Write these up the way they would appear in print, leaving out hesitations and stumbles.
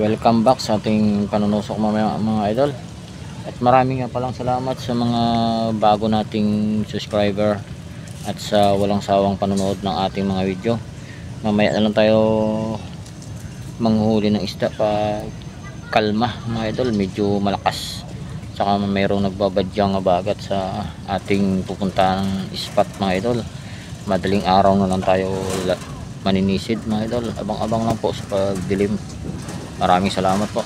Welcome back sa ating panunusok mamaya mga idol. At maraming nga palang salamat sa mga bago nating subscriber at sa walang sawang panonood ng ating mga video. Mamaya na lang tayo manghuli ng isda pa kalma mga idol, medyo malakas. Saka mayroong nagbabadyang bagat sa ating pupuntahang spot mga idol. Madaling araw na lang tayo maninisid mga idol. Abang-abang lang po sa pagdilim. Maraming salamat po.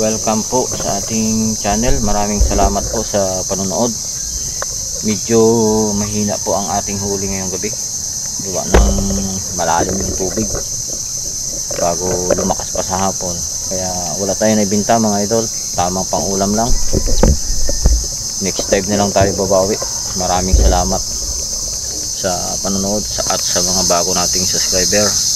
Welcome po sa ating channel. Maraming salamat po sa panonood. Medyo mahina po ang ating huli ngayong gabi. Gawa ng malalim yung tubig bago lumakas pa sa hapon. Kaya wala tayong naibinta mga idol. Tamang pang ulam lang. Next time na lang tayo babawi. Maraming salamat sa panonood at sa mga bago nating subscriber.